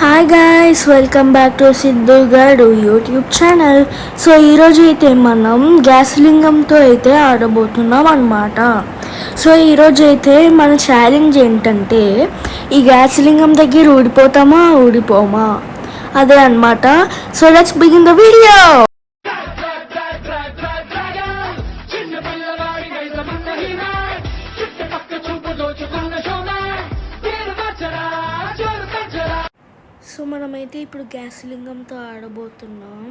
Hi guys, welcome back to Siddhu గాడు YouTube channel. So ఈరోజు అయితే మనం గ్యాస్ లింగంతో అయితే ఆడబోతున్నాం అన్నమాట. సో ఈరోజు అయితే మన ఛాలెంజ్ ఏంటంటే ఈ గ్యాస్ లింగం దగ్గర ఊడిపోతామా ఊడిపోమా అదే అన్నమాట. So let's begin the video. So మనమైతే ఇప్పుడు గ్యాస్ లింగంతో ఆడబోతున్నాం.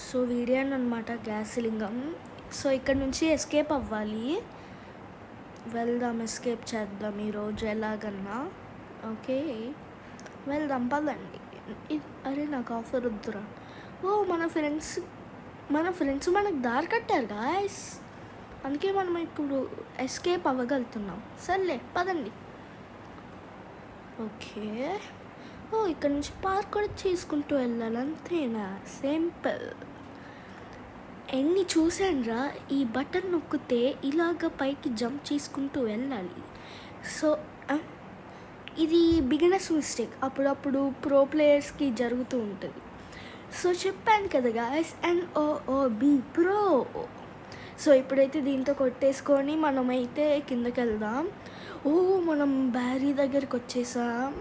సో వీడియో అనమాట గ్యాస్ లింగం. సో ఇక్కడ నుంచి ఎస్కేప్ అవ్వాలి. వెళ్దాం, ఎస్కేప్ చేద్దాం ఈరోజు ఎలాగన్నా. ఓకే వెళ్దాం పదండి. అరే నాకు ఆఫర్ వద్దురా. ఓ మన ఫ్రెండ్స్ మనకు దారి కట్టారు గాయస్, అందుకే మనం ఇప్పుడు ఎస్కేప్ అవ్వగలుగుతున్నాం. సర్లే పదండి. ఓకే, ఓ ఇక్కడ నుంచి పార్క్ కూడా చేసుకుంటూ వెళ్ళాలి, అంతేనా? సింపుల్. ఎన్ని చూసానురా, ఈ బటన్ నొక్కితే ఇలాగ పైకి జంప్ చేసుకుంటూ వెళ్ళాలి. సో ఇది బిగినర్స్ మిస్టేక్, అప్పుడప్పుడు ప్రో ప్లేయర్స్కి జరుగుతూ ఉంటుంది. సో చెప్పాను కదా గాయస్, NOOB ప్రో. సో ఇప్పుడైతే దీంతో కొట్టేసుకొని మనమైతే కిందకి వెళ్దాం. ఓ మనం బ్యారీ దగ్గరికి వచ్చేసాం.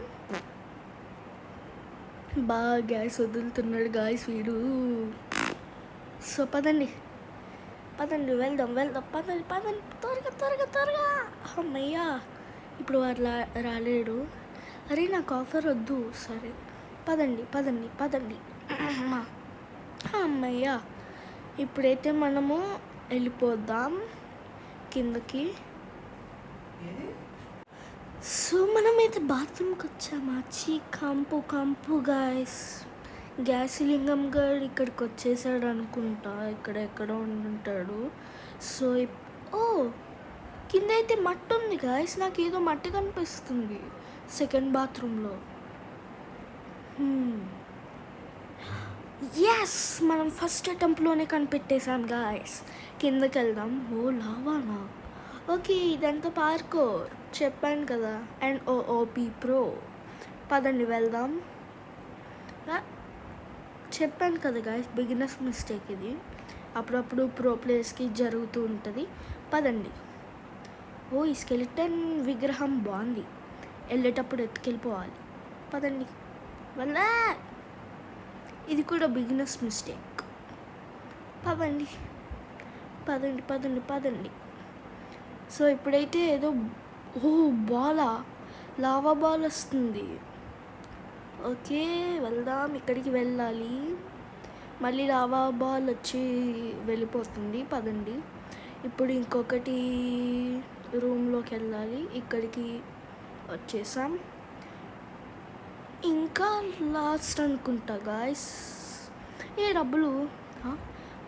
బాగా గ్యాస్ వదులుతున్నాడు గాయస్ వీడు. సో పదండి వెళ్దాం పదండి త్వరగా. అమ్మయ్యా, ఇప్పుడు వాడు రాలేడు. అరే నాకు ఆఫర్ వద్దు. సరే పదండి. అమ్మయ్యా, ఇప్పుడైతే మనము వెళ్ళిపోదాం కిందకి. సో మనమైతే బాత్రూమ్కి వచ్చామా? కంపు గాయస్. గ్యాస్ లింగం గారు ఇక్కడికి వచ్చేసాడు అనుకుంటా, ఇక్కడ ఎక్కడో ఉండుంటాడు. సో ఓ కింద అయితే మట్టి ఉంది గాయస్, నాకు ఏదో మట్టి కనిపిస్తుంది సెకండ్ బాత్రూంలో. ఎస్, మనం ఫస్ట్ అటెంప్ట్లోనే కనిపెట్టేశాం గాయస్. కిందకి వెళ్దాం. ఓ లావానా? ఓకే ఇదంతా పార్కోర్, చెప్పాను కదా, NOOB ప్రో. పదండి వెళ్దాం. చెప్పాను కదా గాయస్, బిగినర్స్ మిస్టేక్ ఇది, అప్పుడప్పుడు ప్రో ప్లేయర్స్కి జరుగుతూ ఉంటుంది. పదండి. ఓ ఈ స్కెలిటన్ విగ్రహం బాగుంది, వెళ్ళేటప్పుడు ఎత్తుకెళ్ళిపోవాలి. పదండి వెళ్ళా. ఇది కూడా బిగినర్స్ మిస్టేక్. పదండి. సో ఇప్పుడైతే ఏదో లావా బాల్ వస్తుంది. ఓకే వెళ్దాం, ఇక్కడికి వెళ్ళాలి. మళ్ళీ లావా బాల్ వచ్చి వెళ్ళిపోతుంది. పదండి. ఇప్పుడు ఇంకొకటి రూమ్లోకి వెళ్ళాలి. ఇక్కడికి వచ్చేసాం. ఇంకా లాస్ట్ అనుకుంటా గాయస్. ఏ డబ్బులు,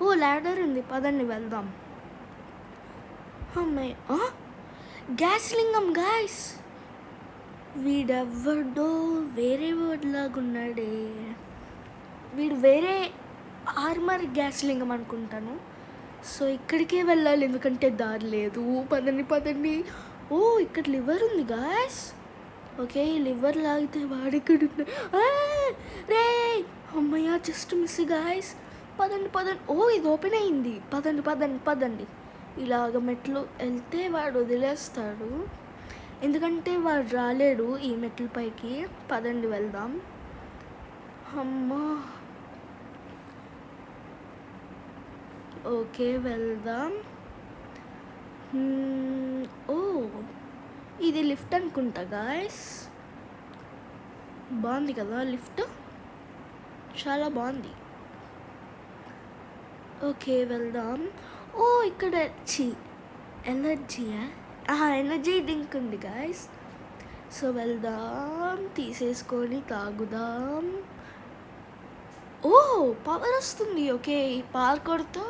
ఓ ల్యాడర్ ఉంది. పదండి వెళ్దాం. అమ్మాయి గ్యాస్ లింగం గాయస్. వీడెవ్వడో వేరే వర్డ్ లాగున్నాడే. వీడు వేరే ఆర్మర్ గ్యాస్ లింగం అనుకుంటాను. సో ఇక్కడికే వెళ్ళాలి, ఎందుకంటే దారి లేదు. పదండి. ఓ ఇక్కడ లివర్ ఉంది గాయస్. ఓకే ఈ లివర్ లాగితే వాడిక్కడ రే. అమ్మయ్య జస్ట్ మిస్ గాయస్. పదండి. ఓ ఇది ఓపెన్ అయింది. పదండి. ఇలాగ మెట్లు వెళ్తే వాడు వదిలేస్తాడు, ఎందుకంటే వాడు రాలేడు ఈ మెట్ల పైకి. పదండి వెళ్దాం. అమ్మా ఓకే వెళ్దాం. ఓ ఇది లిఫ్ట్ అనుకుంటా గాయస్. బాగుంది కదా లిఫ్ట్, చాలా బాగుంది. ఓకే వెళ్దాం. ఓ ఇక్కడ ఎనర్జీ డ్రింక్ ఉంది గాయస్. సో వెళ్దాం, తీసేసుకొని తాగుదాం. ఓ పవర్ వస్తుంది. ఓకే ఈ పార్కర్తో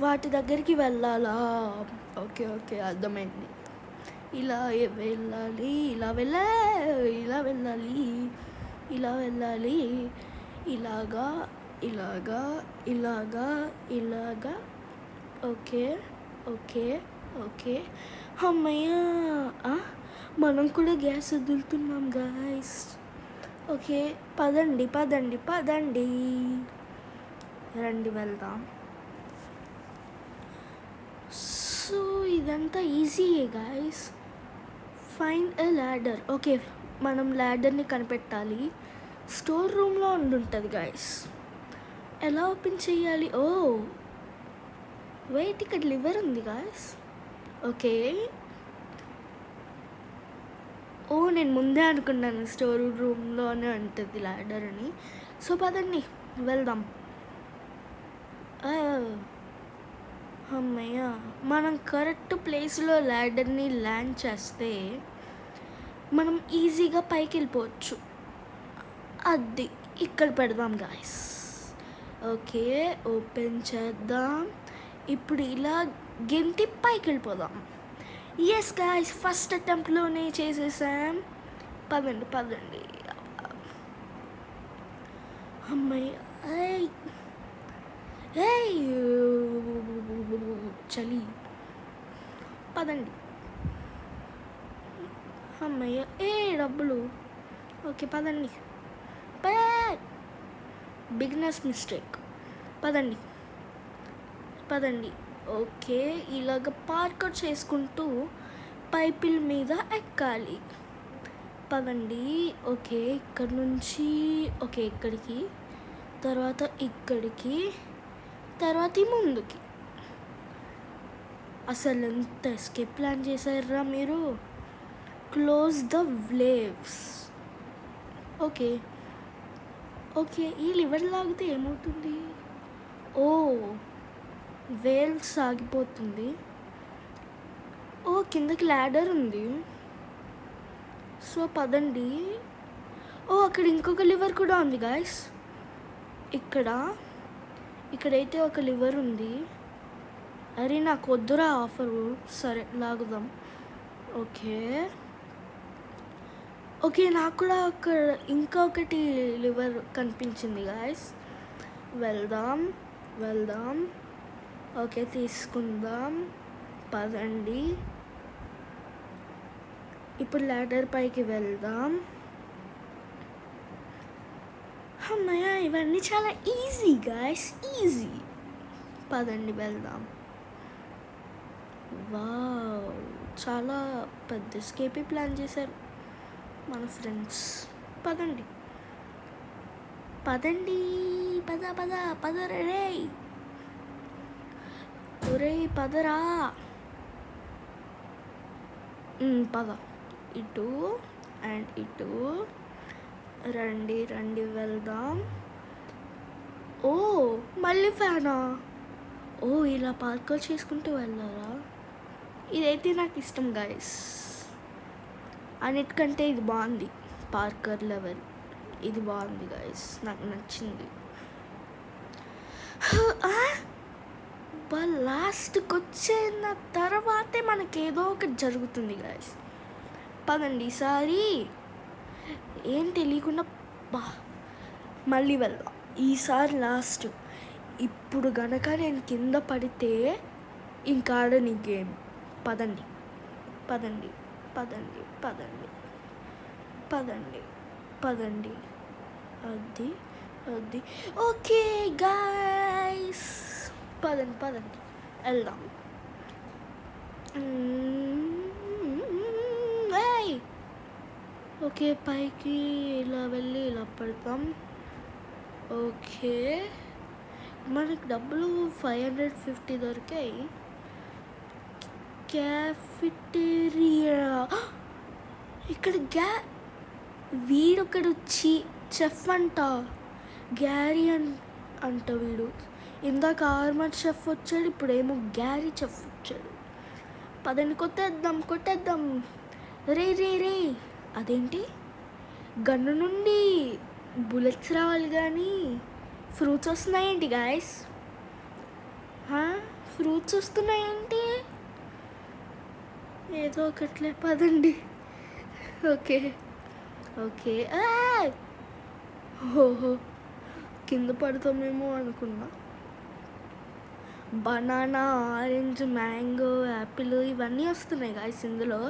వాటి దగ్గరికి వెళ్ళాలా? ఓకే అర్థమైంది. ఇలా వెళ్ళాలి. ఇలాగా. ఓకే అమ్మయ్య, మనం కూడా గ్యాస్ వదులుతున్నాం గాయస్. ఓకే, పదండి పదండి పదండి, రండి వెళ్దాం. సో ఇదంతా ఈజీయే guys. Find a ladder. Okay, మనం ల్యాడర్ని కనిపెట్టాలి. స్టోర్ రూమ్లో ఉండుంటుంది గాయస్. ఎలా ఓపెన్ చేయాలి? ఓ వెయిట్, ఇక్కడ లివర్ ఉంది గాయస్. ఓకే, ఓ నేను ముందే అనుకున్నాను స్టోర్ రూమ్లోనే ఉంటుంది ల్యాడర్ అని. సో పదండి వెళ్దాం. అమ్మయ్య, మనం కరెక్ట్ ప్లేస్లో ల్యాడర్ని ల్యాండ్ చేస్తే మనం ఈజీగా పైకి వెళ్ళిపోవచ్చు. అది ఇక్కడ పెడదాం గాయస్. ఓకే, ఓపెన్ చేద్దాం. ఇప్పుడు ఇలా గెంతి పైకి వెళ్ళిపోదాం. ఎస్ గాయస్, ఫస్ట్ అటెంప్ట్లోనే చేసేసాం. పదండి పదండి. అమ్మాయి ఏయ్ చలి, పదండి. అమ్మయ్య, డబ్బులు. ఓకే పదండి. Beginners mistake. పదండి పదండి. ఓకే, ఇలాగ పార్కౌట్ చేసుకుంటూ పైపుల మీద ఎక్కాలి. పదండి. ఓకే, ఇక్కడ నుంచి ఓకే ఇక్కడికి, తర్వాత ఇక్కడికి, తర్వాత ముందుకి. అసలు ఎంత ఎస్కేప్ ప్లాన్ చేశారా మీరు? Close the waves. Okay okay, ఈ లివర్ లాగితే ఏమవుతుంది? ఓ వేవ్స్ ఆగిపోతుంది. ఓ కిందకి ల్యాడర్ ఉంది. సో పదండి. ఓ అక్కడ ఇంకొక లివర్ కూడా ఉంది గాయస్. ఇక్కడైతే ఒక లివర్ ఉంది. అరే నాకు వద్దురా ఆఫరు. సరే లాగుదాం. ఓకే ఓకే, నాకు కూడా ఇంకొకటి లివర్ కనిపించింది గాయస్. వెళ్దాం వెళ్దాం. ఓకే తీసుకుందాం. పదండి. ఇప్పుడు ల్యాడర్ పైకి వెళ్దాం. అమ్మయ్య, ఇవన్నీ చాలా ఈజీ గాయస్, ఈజీ. పదండి వెళ్దాం. వావ్, చాలా పెద్ద ఎస్కేపీ ప్లాన్ చేశారు మన ఫ్రెండ్స్. పదండి పదండి, పద పద పదరే ఒరే పదరా. పద, ఇటు అండ్ ఇటు. రండి రండి వెళ్దాం. ఓ మళ్ళీ ఫ్యానా? ఓ ఇలా పార్కర్ చేసుకుంటూ వెళ్ళారా? ఇదైతే నాకు ఇష్టం గాయస్. అన్నిటికంటే ఇది బాగుంది, పార్కర్ లెవెల్. ఇది బాగుంది గాయస్, నాకు నచ్చింది. లాస్ట్కి వచ్చిన తర్వాతే మనకి ఏదో ఒకటి జరుగుతుంది గాయస్. పదండి, ఈసారి ఏం తెలియకుండా మళ్ళీ వెళ్దాం. ఈసారి లాస్ట్. ఇప్పుడు గనక నేను కింద పడితే ఇంకా ఆడని గేమ్. పదండి పదండి పదండి పదండి పదండి పదండి. అది అది ఓకే గాయస్, పదండి పదండి వెళ్దాం. ఓకే, పైకి ఇలా వెళ్ళి ఇలా పడతాం. ఓకే, మనకు డబ్బులు 550 దొరికాయి. క్యాఫిటేరియా. ఇక్కడ వీడొకడు చెఫ్ అంట, గ్యారీ అంట వీడు. ఇందాక ఆర్మర్ చెఫ్ వచ్చాడు, ఇప్పుడేమో గ్యారీ చెఫ్ వచ్చాడు. పదండి కొట్టేద్దాం. రే రే రే, అదేంటి గన్ను నుండి బుల్లెట్స్ రావాలి కానీ ఫ్రూట్స్ వస్తున్నాయేంటి గాయస్? ఫ్రూట్స్ వస్తున్నాయేంటి? ఏదో ఒకట్లే, పదండి. Okay okay. ఓహో, కింద పడతామేమో అనుకున్నా. బనానా, ఆరెంజ్, మ్యాంగో, యాపిల్ ఇవన్నీ వస్తున్నాయి గాయస్ ఇందులో.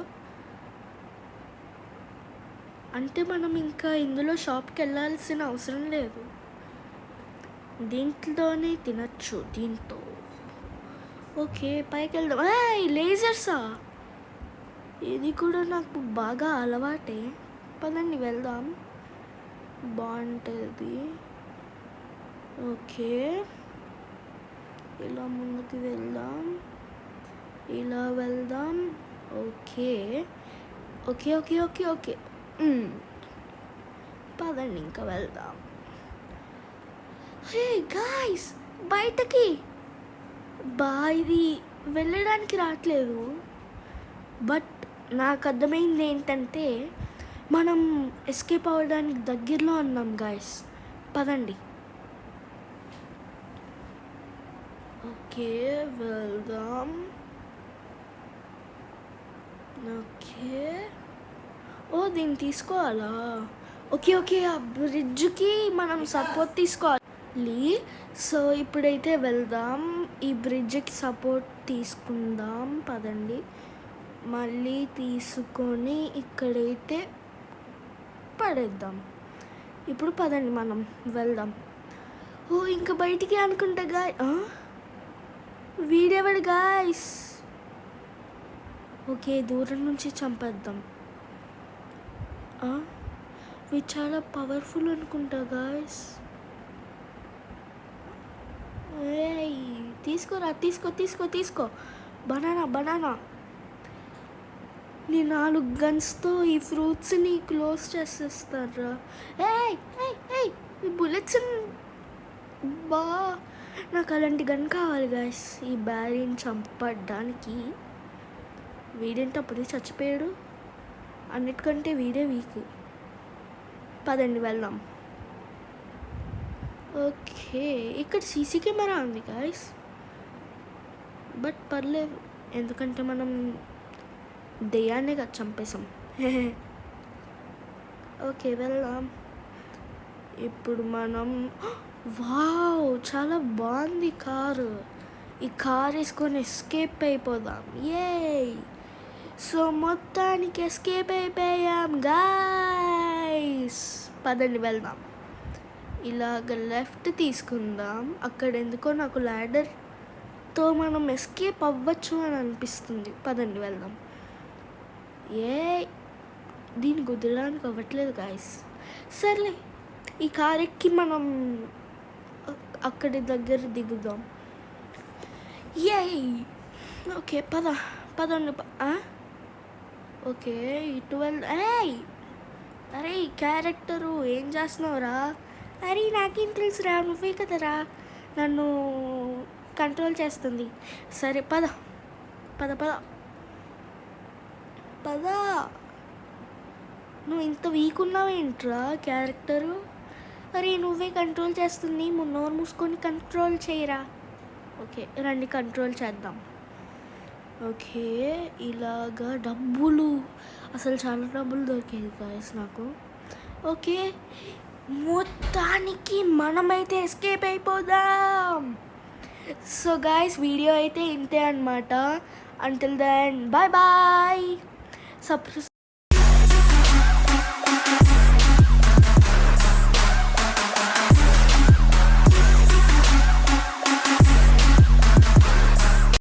అంటే మనం ఇంకా ఇందులో షాప్కి వెళ్ళాల్సిన అవసరం లేదు, దీంట్లోనే తినచ్చు దీంతో. ఓకే పైకి వెళ్దాం. లేజర్సా, ఇది కూడా నాకు బాగా అలవాటే. పదండి వెళ్దాం, బాగుంటుంది. ఓకే ఇలా ముందుకు వెళ్దాం, ఇలా వెళ్దాం. Okay okay okay okay okay పదండి ఇంకా వెళ్దాం. హే గాయ్స్, బయటకి ఇది వెళ్ళడానికి రావట్లేదు. బట్ నాకు అర్థమైంది ఏంటంటే మనం ఎస్కేప్ అవ్వడానికి దగ్గరలో ఉన్నాం గాయ్స్. పదండి. ఓకే వెళ్దాం. ఓకే దీన్ని తీసుకోవాలా? ఓకే ఓకే ఆ బ్రిడ్జ్కి మనం సపోర్ట్ తీసుకోవాలి. సో ఇప్పుడైతే వెళ్దాం, ఈ బ్రిడ్జ్కి సపోర్ట్ తీసుకుందాం. పదండి, మళ్ళీ తీసుకొని ఇక్కడైతే పడేద్దాం. ఇప్పుడు పదండి మనం వెళ్దాం. ఇంకా బయటికి అనుకుంటా వీడెవడు గాయ్స్? ఓకే దూరం నుంచి చంపేద్దాం. వీడు చాలా పవర్ఫుల్ అనుకుంటా గాయ్స్. తీసుకోరా, తీసుకో తీసుకో తీసుకో. బనానా నీ 4 గన్స్తో ఈ ఫ్రూట్స్ని క్లోజ్ చేసేస్తారా? ఈ బుల్లెట్స్ నాకు అలాంటి గన్ కావాలి గాయస్ ఈ బ్యారీని చంపడానికి. వీడేంటి అప్పుడే చచ్చిపోయాడు, అన్నిటికంటే వీడే వీక్. పదండి వెళ్దాం. ఓకే ఇక్కడ సీసీ కెమెరా ఉంది గాయస్, బట్ పర్లేదు ఎందుకంటే మనం దెయ్యాన్నే కదా చంపేసాం. ఓకే వెళ్దాం. ఇప్పుడు మనం వావ్ చాలా బాగుంది కారు. ఈ కార్ వేసుకొని ఎస్కేప్ అయిపోదాం. సో మొత్తానికి ఎస్కేప్ అయిపోయాం గాయ్స్. పదండి వెళ్దాం. ఇలాగ లెఫ్ట్ తీసుకుందాం. అక్కడ ఎందుకో నాకు ల్యాడర్తో మనం ఎస్కేప్ అవ్వచ్చు అని అనిపిస్తుంది. పదండి వెళ్దాం. దీన్ని కుదరడానికి అవ్వట్లేదు గాయస్. సర్లే ఈ కార్ ఎక్కి మనం అక్కడి దగ్గర దిగుదాం. ఓకే పదండి. ఓకే ఇటు అరే క్యారెక్టరు ఏం చేస్తున్నావురా? అరే నాకేం తెలుసురా, నువ్వే కదరా నన్ను కంట్రోల్ చేస్తుంది. సరే పద పద పద పద. నువ్వు ఇంత వీక్ ఉన్నావేంట్రా క్యారెక్టరు? అరే నువ్వే కంట్రోల్ చేస్తుంది, నోరు మూసుకొని కంట్రోల్ చేయరా. ఓకే రండి కంట్రోల్ చేద్దాం. ఓకే ఇలాగా డబ్బులు, అసలు చాలా డబ్బులు దొరికేది గాయస్ నాకు. ఓకే మొత్తానికి మనమైతే ఎస్కేప్ అయిపోదాం. సో గాయస్ వీడియో అయితే ఇంతే అనమాట. Until then bye bye.